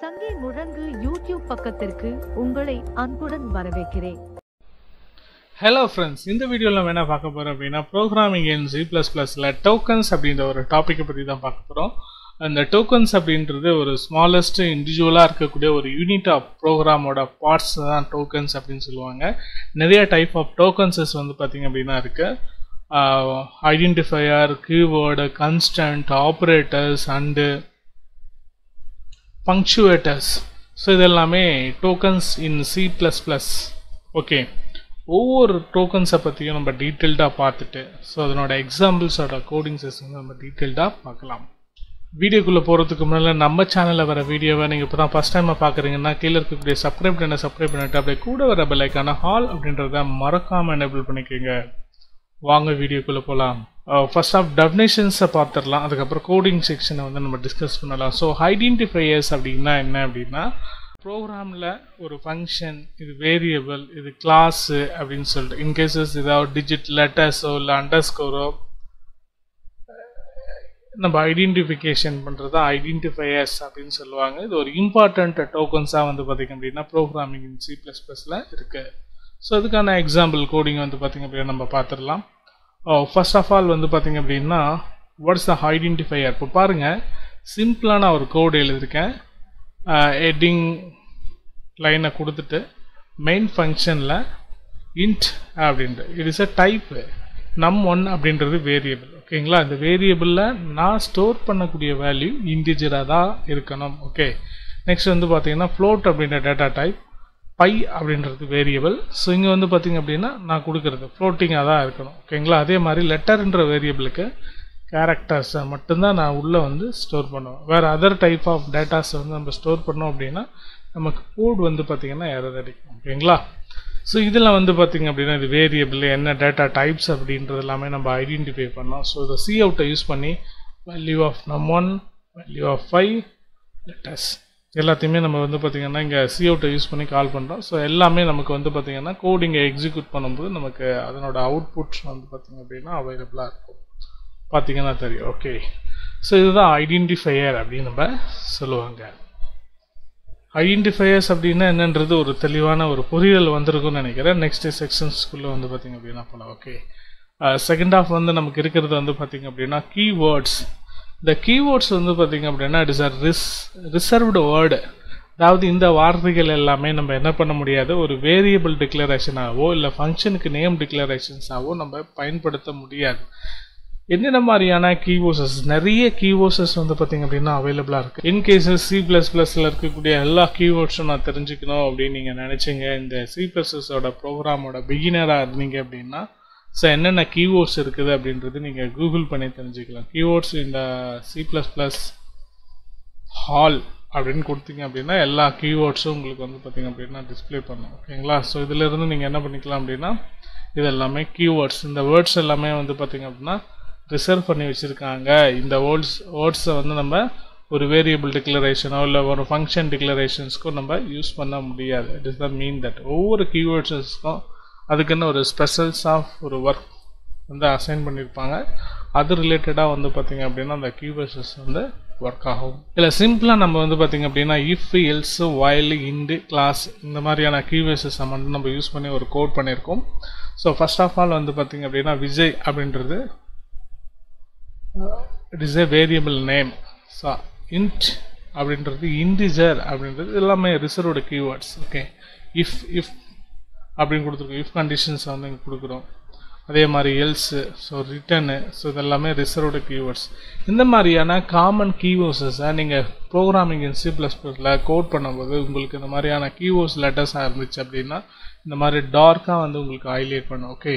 சங்கே முழங்கு யூடியூப் பக்கத்திற்கு உங்களை அன்புடன் வரவேற்கிறேன். ஹலோ ஃப்ரெண்ட்ஸ், இந்த வீடியோவில் நம்ம என்ன பார்க்க போகிறோம் அப்படின்னா ப்ரோக்ராமிங் இன் C++ல டோக்கன்ஸ் அப்படின்ற ஒரு டாப்பிக்கை பற்றி தான் பார்க்க போகிறோம். அந்த டோக்கன்ஸ் அப்படின்றது ஒரு ஸ்மாலஸ்ட் இண்டிவிஜுவலாக இருக்கக்கூடிய ஒரு யூனிட் ஆஃப் ப்ரோக்ராமோட பார்ட்ஸ் தான் டோக்கன்ஸ் அப்படின்னு சொல்லுவாங்க. நிறைய டைப் ஆஃப் டோக்கன்ஸஸ் வந்து பார்த்திங்க அப்படின்னா இருக்குது. Identifier, keyword, constant, operators and punctuators. So இதெல்லாமே டோக்கன்ஸ் இன் C++. ஓகே, ஒவ்வொரு டோக்கன்ஸை பற்றியும் நம்ம டீட்டெயில்டாக பார்த்துட்டு ஸோ அதனோட எக்ஸாம்பிள்ஸோட கோடிங் செஷன் நம்ம டீட்டெயில்டாக பார்க்கலாம். வீடியோக்குள்ளே போகிறதுக்கு முன்னால் நம்ம சேனலில் வர வீடியோவை நீங்கள் இப்போ தான் ஃபஸ்ட் டைமாக பார்க்குறீங்கன்னா கீழே இருக்கக்கூடிய சப்ஸ்கிரைப் பண்ணிட்டு அப்படியே கூட வர பெல்லைக்கான ஹால் அப்படின்றத மறக்காமல் எனேபிள் பண்ணிக்கோங்க. வாங்க வீடியோக்குள்ளே போகலாம். ஃபர்ஸ்ட் ஆஃப் டெஃபினேஷன்ஸை பார்த்துடலாம், அதுக்கப்புறம் கோடிங் செக்ஷனை வந்து நம்ம டிஸ்கஸ் பண்ணலாம். ஸோ ஐடென்டிஃபையர்ஸ் அப்படின்னா என்ன அப்படின்னா, ப்ரோக்ராமில் ஒரு ஃபங்க்ஷன், இது வேரியபிள், இது கிளாஸு அப்படின்னு சொல்லிட்டு இன்கேசஸ் ஏதாவது டிஜிட் லெட்டர்ஸோ இல்லை அண்டர்ஸ்கோரோ நம்ம ஐடென்டிஃபிகேஷன் பண்ணுறது தான் ஐடென்டிஃபையர்ஸ் அப்படின்னு சொல்லுவாங்க. இது ஒரு இம்பார்ட்டண்ட் டோக்கன்ஸாக வந்து பார்த்திங்க அப்படின்னா ப்ரோக்ராமிங் இன் C++ல இருக்குது. ஸோ அதுக்கான எக்ஸாம்பிள் கோடிங் வந்து பார்த்திங்க அப்படின்னா நம்ம பார்த்துடலாம். ஃபர்ஸ்ட் ஆஃப் ஆல் வந்து பார்த்திங்க அப்படின்னா வாட்ஸ் த ஐடென்டிஃபையர். இப்போ பாருங்கள், சிம்பிளான ஒரு கோடு எழுதியிருக்கேன். ஹெட்டிங் லைனை கொடுத்துட்டு மெயின் ஃபங்க்ஷனில் இன்ட் அப்படின்ட்டு it is a type num1 அப்படின்றது வேரியபிள். ஓகேங்களா, இந்த வேரியபிளில் நான் ஸ்டோர் பண்ணக்கூடிய வேல்யூ இன்டிஜராக தான் இருக்கணும். ஓகே, நெக்ஸ்ட் வந்து பார்த்தீங்கன்னா ஃப்ளோட் அப்படின்ற டேட்டா டைப், பை அப்படின்றது வேரியபிள். ஸோ இங்கே வந்து பார்த்திங்க அப்படின்னா நான் கொடுக்குறது ஃப்ளோட்டிங்காக தான் இருக்கணும். ஓகேங்களா, அதே மாதிரி லெட்டர்ன்ற வேரியபிளுக்கு கேரக்டர்ஸை மட்டும்தான் நான் உள்ளே வந்து ஸ்டோர் பண்ணுவேன். வேறு அதர் டைப் ஆஃப் டேட்டாஸை வந்து நம்ம ஸ்டோர் பண்ணோம் அப்படின்னா நமக்கு கோட் வந்து பார்த்திங்கன்னா எரர் அடிக்கும். ஓகேங்களா, ஸோ இதில் வந்து பார்த்திங்க அப்படின்னா இது வேரியபிள் என்ன டேட்டா டைப்ஸ் அப்படின்றது எல்லாமே நம்ம ஐடென்டிஃபை பண்ணோம். ஸோ இதை சி அவுட்டை யூஸ் பண்ணி value of num1, value of 5 letters எல்லாத்தையுமே நம்ம வந்து பார்த்திங்கன்னா இங்கே சி அவுட்டை யூஸ் பண்ணி கால் பண்ணுறோம். ஸோ எல்லாமே நமக்கு வந்து பார்த்திங்கன்னா கோடிங்கை எக்ஸிக்யூட் பண்ணும்போது நமக்கு அதனோட அவுட்புட்ஸ் வந்து பார்த்திங்க அப்படின்னா அவைலபிளாக இருக்கும். பார்த்திங்கன்னா தெரியும். ஓகே, ஸோ இதுதான் ஐடென்டிஃபையர் அப்படின்னு நம்ம சொல்லுவாங்க. ஐடென்டிஃபையர்ஸ் அப்படின்னா என்னன்றது ஒரு தெளிவான ஒரு புரிதல் வந்திருக்கும்னு நினைக்கிறேன். நெக்ஸ்ட் செக்ஷன்ஸ்குள்ளே வந்து பார்த்திங்க அப்படின்னா போகலாம். ஓகே, செகண்ட் ஆஃப் வந்து நமக்கு இருக்கிறது வந்து பார்த்திங்க அப்படின்னா கீவேர்ட்ஸ். இந்த கீவேர்ட்ஸ் வந்து பார்த்திங்க அப்படின்னா it is a reserved word. அதாவது இந்த வார்த்தைகள் எல்லாமே நம்ம என்ன பண்ண முடியாது, ஒரு வேரியபிள் டிக்ளரேஷனாகவோ இல்லை ஃபங்க்ஷனுக்கு நேம் டிக்ளரேஷன்ஸாகவோ நம்ம பயன்படுத்த முடியாது. என்னென்ன மாதிரியான கீவேர்ட்ஸஸ், நிறைய கீவேர்ட்ஸஸ் வந்து பார்த்திங்க அப்படின்னா அவைலபிளாக இருக்குது. இன்கேஸஸ் C++ல இருக்கக்கூடிய எல்லா கீவேர்ட்ஸும் நான் தெரிஞ்சுக்கணும் அப்படின்னு நீங்கள் நினச்சிங்க, இந்த C++ஓட ப்ரோக்ராமோட பிகினராக இருந்தீங்க அப்படின்னா ஸோ என்னென்ன கீவேர்ட்ஸ் இருக்குது அப்படின்றது நீங்கள் கூகுள் பண்ணி தெரிஞ்சுக்கலாம். கீவேர்ட்ஸ் இந்த C++ ஹால் அப்படின்னு கொடுத்தீங்க அப்படின்னா எல்லா கீவேர்ட்ஸும் உங்களுக்கு வந்து பார்த்திங்க அப்படின்னா டிஸ்பிளே பண்ணும். ஓகேங்களா, ஸோ இதிலிருந்து நீங்கள் என்ன பண்ணிக்கலாம் அப்படின்னா இது எல்லாமே கீவேர்ட்ஸ். இந்த வேர்ட்ஸ் எல்லாமே வந்து பார்த்திங்க அப்படின்னா ரிசர்வ் பண்ணி வச்சுருக்காங்க. இந்த வேர்ட்ஸை வந்து நம்ம ஒரு வேரியபிள் டிக்ளரேஷனோ இல்லை ஒரு ஃபங்க்ஷன் டிக்ளரேஷன்ஸ்க்கோ நம்ம யூஸ் பண்ண முடியாது. It is the mean that ஒவ்வொரு கீவேர்ட்ஸஸ்க்கும் அதுக்குன்னு ஒரு ஸ்பெஷல்ஸ் ஆஃப் ஒரு ஒர்க் வந்து அசைன் பண்ணியிருப்பாங்க. அது ரிலேட்டடாக வந்து பார்த்திங்க அப்படின்னா அந்த கீவேர்ட்ஸஸ் வந்து ஒர்க் ஆகும். இல்லை சிம்பிளாக நம்ம வந்து பார்த்திங்க அப்படின்னா if, else, while, int, class இந்த மாதிரியான கீவேர்ட்ஸை மட்டும் நம்ம யூஸ் பண்ணி ஒரு கோட் பண்ணியிருக்கோம். ஸோ ஃபர்ஸ்ட் ஆஃப் ஆல் வந்து பார்த்திங்க அப்படின்னா விஜய் அப்படின்றது it is a variable name. So int அப்படின்றது இன்டிஜர் அப்படின்றது எல்லாமே ரிசர்வ்டு கீவேர்ட்ஸ். ஓகே, இஃப் அப்படின்னு கொடுத்துருக்கோம், இஃப் கண்டிஷன்ஸை வந்து இங்கே கொடுக்குறோம். அதே மாதிரி எல்ஸு, ஸோ ரிட்டர்னு, ஸோ இதெல்லாமே ரிசர்வ்டு கீவேர்ட்ஸ். இந்த மாதிரியான காமன் கீவேர்ட்ஸை நீங்கள் ப்ரோக்ராமிங் இன் C++ல கோட் பண்ணும்போது உங்களுக்கு இந்த மாதிரியான கீவேர்ட்ஸ் லெட்டர்ஸாக இருந்துச்சு அப்படின்னா இந்த மாதிரி டார்க்காக வந்து உங்களுக்கு ஹைலைட் பண்ணும். ஓகே,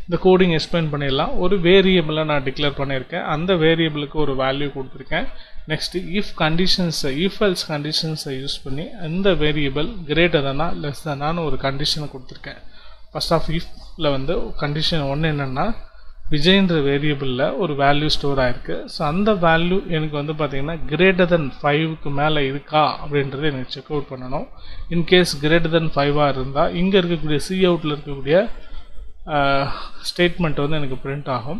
இந்த கோடிங் எக்ஸ்பிளைன் பண்ணிடலாம். ஒரு வேரியபிளை நான் டிக்ளேர் பண்ணியிருக்கேன், அந்த வேரியபிளுக்கு ஒரு வேல்யூ கொடுத்துருக்கேன். நெக்ஸ்ட்டு இஃப் கண்டிஷன்ஸை, இஃப் எல்ஸ் கண்டிஷன்ஸை யூஸ் பண்ணி அந்த வேரியபிள் கிரேட்டர் தானா லெஸ் தானான்னு ஒரு கண்டிஷனை கொடுத்துருக்கேன். ஃபர்ஸ்ட் ஆஃப் இஃப்ல வந்து கண்டிஷன் 1 என்னென்னா விஜய்ன்ற வேரியபிளில் ஒரு வேல்யூ ஸ்டோர் ஆகிருக்கு. ஸோ அந்த வேல்யூ எனக்கு வந்து பார்த்திங்கன்னா கிரேட்டர் தென் 5க்கு மேலே இருக்கா அப்படின்றது எனக்கு செக் அவுட் பண்ணணும். இன்கேஸ் கிரேட்டர் தென் 5ஆக இருந்தால் இங்கே இருக்கக்கூடிய சி அவுட்டில் இருக்கக்கூடிய ஸ்டேட்மெண்ட் வந்து எனக்கு பிரிண்ட் ஆகும்.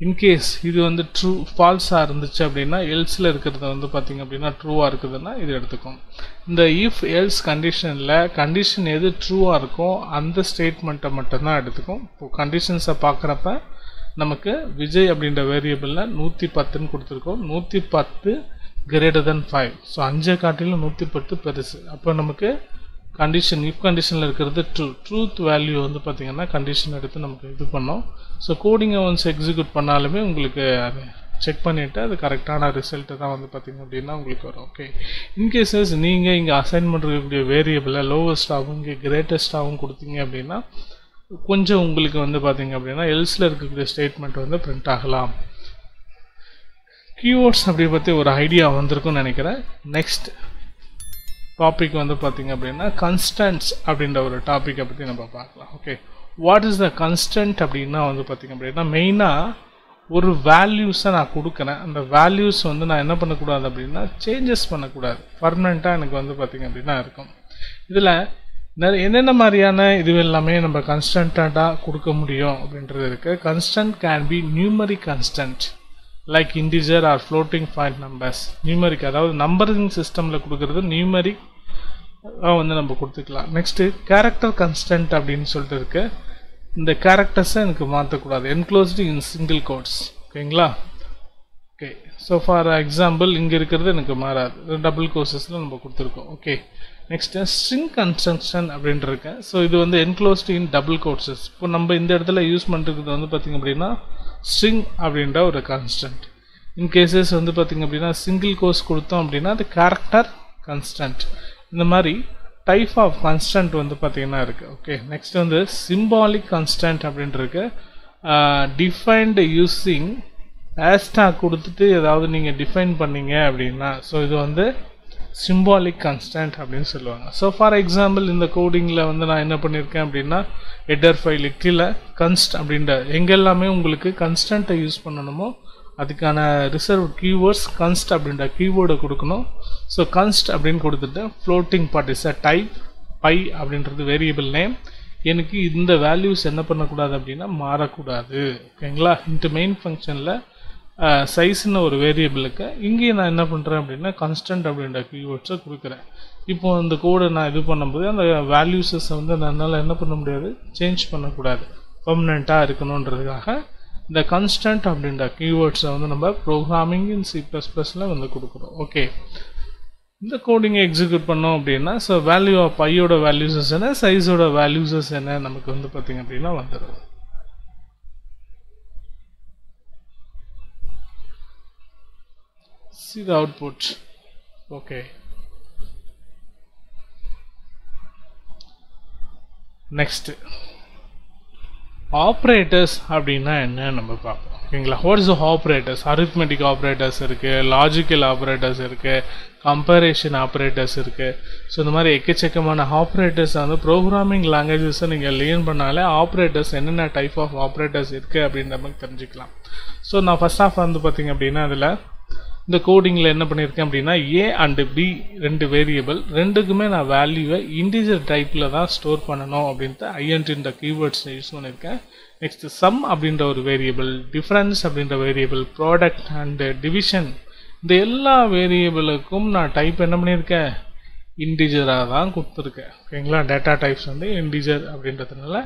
இன்கேஸ் இது வந்து ட்ரூ ஃபால்ஸாக இருந்துச்சு அப்படின்னா எல்ஸில் இருக்கிறது வந்து பார்த்திங்க அப்படின்னா ட்ரூவாக இருக்குதுன்னா இது எடுத்துக்கும். இந்த இஃப் எல்ஸ் கண்டிஷனில் கண்டிஷன் எது ட்ரூவாக இருக்கோ அந்த ஸ்டேட்மெண்ட்டை மட்டும்தான் எடுத்துக்கும். இப்போது கண்டிஷன்ஸை பார்க்குறப்ப நமக்கு விஜய் அப்படின்ற வேரியபிளில் 110ன்னு கொடுத்துருக்கோம். 110 greater than 5. ஸோ 5 காட்டிலும் 110 பெருசு. அப்போ நமக்கு கண்டிஷன் இஃப் கண்டிஷனில் இருக்கிறது ட்ரூத் வேல்யூ வந்து பார்த்திங்கன்னா கண்டிஷன் எடுத்து நமக்கு இது பண்ணோம். ஸோ கோடிங்கை ஒன்ஸ் எக்ஸிக்யூட் பண்ணாலுமே உங்களுக்கு அது செக் பண்ணிவிட்டு அது கரெக்டான ரிசல்ட்டு தான் வந்து பார்த்திங்க அப்படின்னா உங்களுக்கு வரும். ஓகே, இன்கேசஸ் நீங்கள் இங்கே அசைன் பண்ணுறக்கூடிய வேரியபிளை லோவஸ்டாகவும் இங்கே கிரேட்டஸ்டாகவும் கொடுத்தீங்க அப்படின்னா கொஞ்சம் உங்களுக்கு வந்து பார்த்திங்க அப்படின்னா எல்ஸில் இருக்கக்கூடிய ஸ்டேட்மெண்ட் வந்து பிரிண்ட் ஆகலாம். கீவேர்ட்ஸ் அப்படி பற்றி ஒரு ஐடியா வந்திருக்குன்னு நினைக்கிறேன். நெக்ஸ்ட் டாபிக் வந்து பார்த்திங்க அப்படின்னா கன்ஸ்டன்ட்ஸ் அப்படின்ற ஒரு டாப்பிக்கை பற்றி நம்ம பார்க்கலாம். Okay, what is the constant அப்படின்னா வந்து பார்த்திங்க அப்படின்னா மெயினாக ஒரு வேல்யூஸை நான் கொடுக்குறேன். அந்த வேல்யூஸ் வந்து நான் என்ன பண்ணக்கூடாது அப்படின்னா சேஞ்சஸ் பண்ணக்கூடாது, பர்மனெண்ட்டாக எனக்கு வந்து பார்த்திங்க அப்படின்னா இருக்கும். இதில் என்னென்ன மாதிரியான இது எல்லாமே நம்ம கன்ஸ்டன்ட்டாக கொடுக்க முடியும் அப்படின்றது இருக்குது. Constant can be numeric constant like integer or floating point numbers. Numeric அதாவது நம்பரிங் சிஸ்டமில் கொடுக்குறது நியூமரிக் வந்து நம்ம கொடுத்துக்கலாம். நெக்ஸ்ட்டு கேரக்டர் கன்ஸ்டன்ட் அப்படின்னு சொல்லிட்டு இருக்கு. இந்த கேரக்டர்ஸை எனக்கு மாற்றக்கூடாது, என்க்ளோஸ்டு இன் சிங்கிள் கோட்ஸ். ஓகேங்களா? ஓகே, ஸோ ஃபார் எக்ஸாம்பிள் இங்கே இருக்கிறது எனக்கு மாறாது, டபுள் கோர்சஸில் நம்ம கொடுத்துருக்கோம். ஓகே, நெக்ஸ்ட்டு ஸ்ட்ரிங் கன்ஸ்ட்ரக்ஷன் அப்படின்ட்டு இருக்கேன். ஸோ இது வந்து என்க்ளோஸ்டு இன் டபுள் கோர்சஸ். இப்போ நம்ம இந்த இடத்துல யூஸ் பண்ணுறது வந்து பார்த்திங்க அப்படின்னா ஸ்ட்ரிங் அப்படின்ற ஒரு கான்ஸ்டன்ட். இன்கேசஸ் வந்து பார்த்திங்க அப்படின்னா சிங்கிள் கோர்ஸ் கொடுத்தோம் அப்படின்னா அது கேரக்டர் கன்ஸ்டன்ட். இந்த மாதிரி டைப் ஆஃப் கன்ஸ்டன்ட் வந்து பார்த்திங்கன்னா இருக்குது. ஓகே, நெக்ஸ்ட் வந்து சிம்பாலிக் கன்ஸ்டன்ட் அப்படின்ட்டு இருக்கு. டிஃபைன்டு யூஸிங் ஹேஷ்டாக் கொடுத்துட்டு ஏதாவது நீங்கள் டிஃபைன் பண்ணீங்க அப்படின்னா ஸோ இது வந்து சிம்பாலிக் கன்ஸ்டன்ட் அப்படின்னு சொல்லுவாங்க. ஸோ ஃபார் எக்ஸாம்பிள் இந்த கோடிங்கில் வந்து நான் என்ன பண்ணியிருக்கேன் அப்படின்னா ஹெட்டர் ஃபைல் கீழே கன்ஸ்ட் அப்படின்ற எங்கெல்லாமே உங்களுக்கு கன்ஸ்டன்ட்டை யூஸ் பண்ணணுமோ அதுக்கான ரிசர்வ் கீவேர்ட்ஸ் கன்ஸ்ட் அப்படின்ற கீவேர்டை கொடுக்கணும். ஸோ கன்ஸ்ட் அப்படின்னு கொடுத்துட்டு floating part is a type, pi அப்படின்றது வேரியபிள் நேம். எனக்கு இந்த வேல்யூஸ் என்ன பண்ணக்கூடாது அப்படின்னா மாறக்கூடாது. ஓகேங்களா? இந்த மெயின் ஃபங்க்ஷனில் சைஸ்ன்னு ஒரு வேரியபிளுக்கு இங்கேயும் நான் என்ன பண்ணுறேன் அப்படின்னா கன்ஸ்டன்ட் அப்படின்ற கீவேர்ட்ஸை கொடுக்குறேன். இப்போ அந்த கோடை நான் இது பண்ணும்போது அந்த வேல்யூஸஸை வந்து என்னால் என்ன பண்ண முடியாது, சேஞ்ச் பண்ணக்கூடாது, பர்மனெண்ட்டாக இருக்கணுன்றதுக்காக இந்த கன்ஸ்டன்ட் அப்படின்ற கீவேர்ட்ஸை வந்து நம்ம ப்ரோக்ராமிங் இன் C++ல வந்து கொடுக்குறோம். ஓகே, இந்த கோடிங்கை எக்ஸிக்யூட் பண்ணோம் அப்படின்னா ஸோ வேல்யூ ஆஃப் பையோட வேல்யூஸஸ் என்ன, சைஸோட வேல்யூஸஸ் என்ன நமக்கு வந்து பார்த்திங்க அப்படின்னா வந்துடும். See the output. Okay, next operators அப்படின்னா என்ன நம்ம பார்ப்போம். ஓகேங்களா? What is operators? Arithmetic operators இருக்குது, லாஜிக்கல் ஆப்ரேட்டர்ஸ் இருக்குது, கம்பேரிஷன் ஆப்ரேட்டர்ஸ் இருக்குது. ஸோ இந்த மாதிரி எக்கச்சக்கமான ஆப்ரேட்டர்ஸ் வந்து ப்ரோக்ராமிங் லாங்குவேஜஸை நீங்கள் லேர்ன் பண்ணாலே ஆப்ரேட்டர்ஸ் என்னென்ன டைப் ஆஃப் ஆப்ரேட்டர்ஸ் இருக்குது அப்படின்ற மாதிரி தெரிஞ்சுக்கலாம். ஸோ நான் ஃபர்ஸ்ட் ஆஃப் வந்து பார்த்திங்க அப்படின்னா அதில் இந்த கோடிங்கில் என்ன பண்ணியிருக்கேன் அப்படின்னா ஏ அண்டு பி ரெண்டு வேரியபிள், ரெண்டுக்குமே நான் வேல்யூவை இன்டிஜர் டைப்பில் தான் ஸ்டோர் பண்ணணும் அப்படின்ட்டு ஐஎன்டின்ற கீவேர்ட்ஸ் யூஸ் பண்ணியிருக்கேன். நெக்ஸ்ட் சம் அப்படின்ற ஒரு வேரியபிள், டிஃப்ரென்ஸ் அப்படின்ற வேரியபிள், ப்ராடக்ட் அண்டு டிவிஷன் இந்த எல்லா வேரியபிளுக்கும் நான் டைப் என்ன பண்ணியிருக்கேன், இன்டிஜராக தான் கொடுத்துருக்கேன். ஓகேங்களா? டேட்டா டைப்ஸ் வந்து இன்டிஜர் அப்படின்றதுனால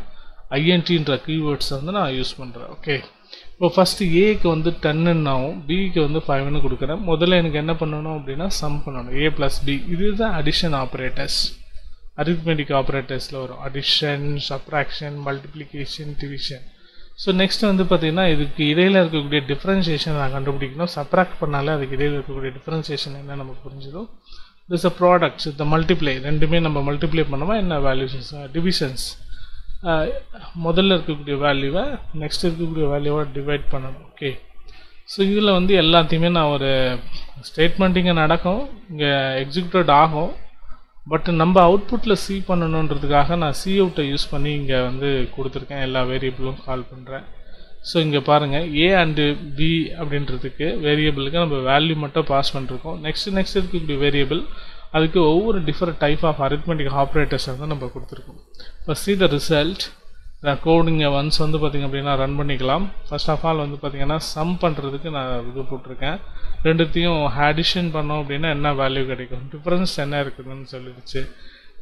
ஐஎன்டின்ற கீவேர்ட்ஸ் வந்து நான் யூஸ் பண்ணுறேன். ஓகே, இப்போ ஃபஸ்ட்டு ஏக்கு வந்து 10ன்னாவும் பிக்கு வந்து 5ன்னு கொடுக்குறேன். முதல்ல எனக்கு என்ன பண்ணணும் அப்படின்னா சம் பண்ணணும், ஏ ப்ளஸ் பி. இதுதான் அடிஷன் ஆப்ரேட்டர்ஸ், அரித்மெட்டிக் ஆப்ரேட்டர்ஸில் வரும். Addition, subtraction, multiplication, division. So next வந்து பார்த்திங்கன்னா இதுக்கு இடையில் இருக்கக்கூடிய டிஃப்ரென்சியேஷன் நான் கண்டுபிடிக்கணும். சப்ராக்ட் பண்ணாலே அதுக்கு இடையில் இருக்கக்கூடிய டிஃப்ரென்சியேஷன் என்ன நமக்கு புரிஞ்சிடும். திஸ் அ ப்ராடக்ட்ஸ், இந்த மல்டிப்ளை ரெண்டுமே நம்ம மல்டிப்ளை பண்ணோமா என்ன வேல்யூஸ், டிவிஷன்ஸ் முதல்ல இருக்கக்கூடிய வேல்யூவை நெக்ஸ்ட் இருக்கக்கூடிய வேல்யூவை டிவைட் பண்ணணும். ஓகே, ஸோ இதில் வந்து எல்லாத்தையுமே நான் ஒரு ஸ்டேட்மெண்ட் இங்கே நடக்கும், இங்கே எக்ஸிக்யூட்டட் ஆகும். பட் நம்ம அவுட்புட்டில் சி பண்ணணுன்றதுக்காக நான் சி அவுட்டை யூஸ் பண்ணி இங்கே வந்து கொடுத்துருக்கேன், எல்லா வேரியபிளும் கால் பண்ணுறேன். ஸோ இங்கே பாருங்கள் ஏ அண்டு பி அப்படின்றதுக்கு வேரியபிளுக்கு நம்ம வேல்யூ மட்டும் பாஸ் பண்ணிருக்கோம். நெக்ஸ்ட் இருக்கக்கூடிய வேரியபிள் அதுக்கு ஒவ்வொரு different type of arithmetic operators வந்து நம்ம கொடுத்துருக்கோம். இப்போ see the result. கோடிங்கை ஒன்ஸ் வந்து பார்த்திங்க அப்படின்னா ரன் பண்ணிக்கலாம். ஃபர்ஸ்ட் ஆஃப் ஆல் வந்து பார்த்திங்கன்னா சம் பண்ணுறதுக்கு நான் இது போட்டிருக்கேன். ரெண்டுத்தையும் அடிஷன் பண்ணோம் அப்படின்னா என்ன வேல்யூ கிடைக்கும், டிஃப்ரென்ஸ் என்ன இருக்குதுன்னு சொல்லிடுச்சு.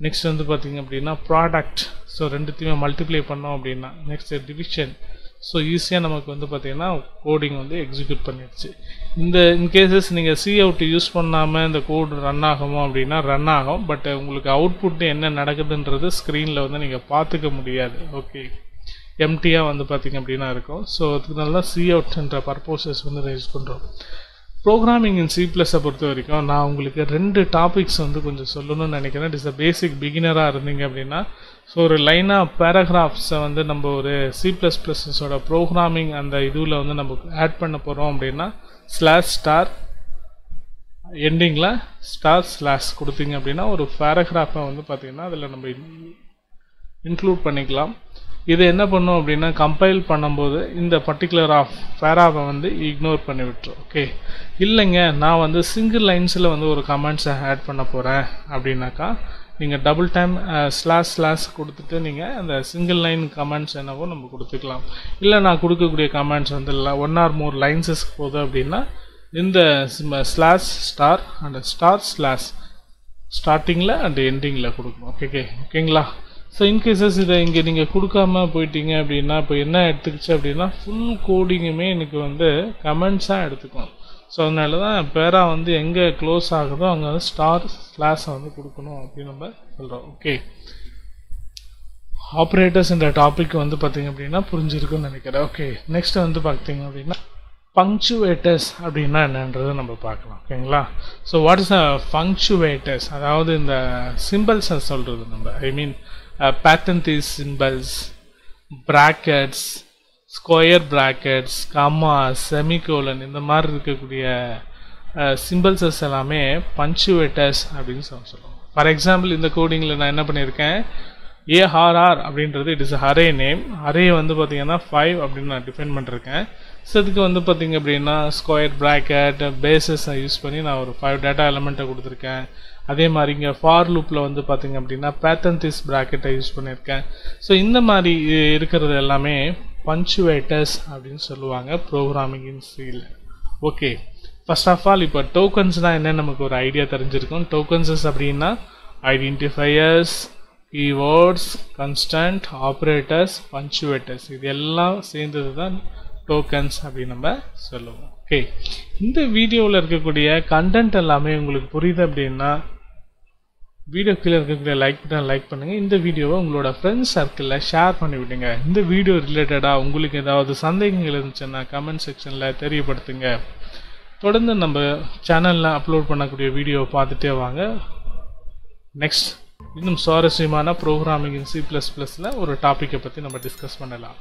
நெக்ஸ்ட் வந்து பார்த்திங்க அப்படின்னா ப்ராடக்ட், ஸோ ரெண்டுத்தையுமே மல்டிப்ளை பண்ணோம் அப்படின்னா. நெக்ஸ்ட் டிவிஷன், ஸோ ஈஸியாக நமக்கு வந்து பார்த்திங்கன்னா கோடிங் வந்து எக்ஸிக்யூட் பண்ணிடுச்சு. இன்கேசஸ் நீங்கள் சி அவுட் யூஸ் பண்ணாமல் இந்த கோடு ரன் ஆகுமோ அப்படின்னா ரன் ஆகும். பட் உங்களுக்கு அவுட்புட் என்ன நடக்குதுன்றது ஸ்க்ரீனில் வந்து நீங்கள் பார்த்துக்க முடியாது. ஓகே, எம்டியாக வந்து பார்த்திங்க அப்படின்னா இருக்கும். ஸோ அதுக்கு தான் சி அவுட்ன்ற பர்போசஸ் வந்து யூஸ் பண்ணுறோம். ப்ரோக்ராமிங் இன் சி ப்ளஸை பொறுத்த வரைக்கும் நான் உங்களுக்கு 2 டாபிக்ஸ் வந்து கொஞ்சம் சொல்லணும்னு நினைக்கிறேன். இட் இஸ் அ பேசிக் பிகினராக இருந்தீங்க அப்படின்னா. ஸோ ஒரு லைனாக பேராகிராஃப்ஸை வந்து நம்ம ஒரு சி ப்ளஸ் ப்ளஸஸோட ப்ரோக்ராமிங் அந்த இதுவில் வந்து நம்ம ஆட் பண்ண போகிறோம் அப்படின்னா /* எண்டிங்கில் // கொடுத்தீங்க அப்படின்னா ஒரு பேராகிராஃபை வந்து பார்த்திங்கன்னா அதில் நம்ம இன்க்ளூட் பண்ணிக்கலாம். இது என்ன பண்ணும் அப்படின்னா கம்பைல் பண்ணும்போது இந்த பர்டிகுலர் பேராவை வந்து இக்னோர் பண்ணி விட்டுரும். ஓகே, இல்லைங்க நான் வந்து சிங்கிள் லைன்ஸில் வந்து ஒரு கமெண்ட்ஸை ஆட் பண்ண போகிறேன் அப்படின்னாக்கா நீங்கள் டபுள் டைம் // கொடுத்துட்டு நீங்கள் அந்த சிங்கிள் லைன் கமெண்ட்ஸ் என்னவோ நம்ம கொடுத்துக்கலாம். இல்லை நான் கொடுக்கக்கூடிய கமெண்ட்ஸ் வந்து இல்லை 1 or more லைன்ஸஸ்க்கு போகுது அப்படின்னா இந்த /* அண்ட் / ஸ்டார்டிங்கில் அண்ட் எண்டிங்கில் கொடுக்கணும். ஓகேங்களா? ஸோ இன்கேசஸ் இதை இங்கே நீங்கள் கொடுக்காம போயிட்டீங்க அப்படின்னா இப்போ என்ன எடுத்துக்கிச்சு அப்படின்னா ஃபுல் கோடிங்குமே எனக்கு வந்து கமெண்ட்ஸாக எடுத்துக்கணும். ஸோ அதனால தான் பேரா வந்து எங்கே க்ளோஸ் ஆகுதோ அங்கே வந்து // வந்து கொடுக்கணும் அப்படின்னு நம்ம சொல்கிறோம். ஓகே, ஆப்ரேட்டர்ஸ்ன்ற டாபிக் வந்து பார்த்திங்க அப்படின்னா புரிஞ்சிருக்குன்னு நினைக்கிறேன். ஓகே, நெக்ஸ்ட் வந்து பார்த்திங்க அப்படின்னா பங்க்சுவேட்டர்ஸ் அப்படின்னா என்னன்றதை நம்ம பார்க்கலாம். ஓகேங்களா? ஸோ வாட் இஸ் பங்க்சுவேட்டர்ஸ், அதாவது இந்த சிம்பிள்ஸை சொல்கிறது நம்ம. ஐ மீன் parenthesis symbols, brackets, square brackets, comma, semicolon, இந்த மாதிரி இருக்கக்கூடிய சிம்பிள்ஸஸ் எல்லாமே பங்க்சுவேட்டர்ஸ் அப்படின்னு சொல்லுவோம். ஃபார் எக்ஸாம்பிள் இந்த கோடிங்கில் நான் என்ன பண்ணியிருக்கேன், ARR அப்படின்றது it is array name. Array வந்து பார்த்திங்கன்னா 5 அப்படின்னு நான் டிஃபைன் பண்ணிருக்கேன். ஸோ இதுக்கு வந்து பார்த்திங்க அப்படின்னா ஸ்கொயர் ப்ராக்கெட் பேசஸை யூஸ் பண்ணி நான் ஒரு 5 டேட்டா எலிமெண்ட்டை கொடுத்துருக்கேன். அதே மாதிரி இங்கே ஃபார் லூப்பில் வந்து பார்த்திங்க அப்படின்னா parenthesis ப்ராக்கெட்டை யூஸ் பண்ணியிருக்கேன். ஸோ இந்த மாதிரி இருக்கிறது எல்லாமே பங்க்சுவேட்டர்ஸ் அப்படின்னு சொல்லுவாங்க ப்ரோக்ராமிங் இன் சியில். ஓகே, ஃபர்ஸ்ட் ஆஃப் ஆல் இப்போ டோக்கன்ஸ்னால் என்ன நமக்கு ஒரு ஐடியா தெரிஞ்சிருக்கும். டோக்கன்ஸஸ் அப்படின்னா ஐடென்டிஃபையர்ஸ், கீவேர்ட்ஸ், கன்ஸ்டன்ட், ஆப்ரேட்டர்ஸ், பங்க்சுவேட்டர்ஸ், இது எல்லாம் சேர்ந்தது தான் டோக்கன்ஸ் அப்படின்னு நம்ம சொல்லுவோம். ஓகே, இந்த வீடியோவில் இருக்கக்கூடிய கண்டென்ட் எல்லாமே உங்களுக்கு புரியுது அப்படின்னா வீடியோ கீழே இருக்கக்கூடிய லைக் பட்டன் லைக் பண்ணுங்கள். இந்த வீடியோவை உங்களோட ஃப்ரெண்ட்ஸ் சர்க்கிளில் ஷேர் பண்ணி விடுங்க. இந்த வீடியோ ரிலேட்டடாக உங்களுக்கு ஏதாவது சந்தேகங்கள் இருந்துச்சுன்னா கமெண்ட் செக்ஷனில் தெரியப்படுத்துங்க. தொடர்ந்து நம்ம சேனலில் அப்லோட் பண்ணக்கூடிய வீடியோவை பார்த்துட்டே வாங்க. நெக்ஸ்ட் இன்னும் சுவாரஸ்யமான ப்ரோக்ராமிங் இன் C++ல ஒரு டாப்பிக்கை பற்றி நம்ம டிஸ்கஸ் பண்ணலாம்.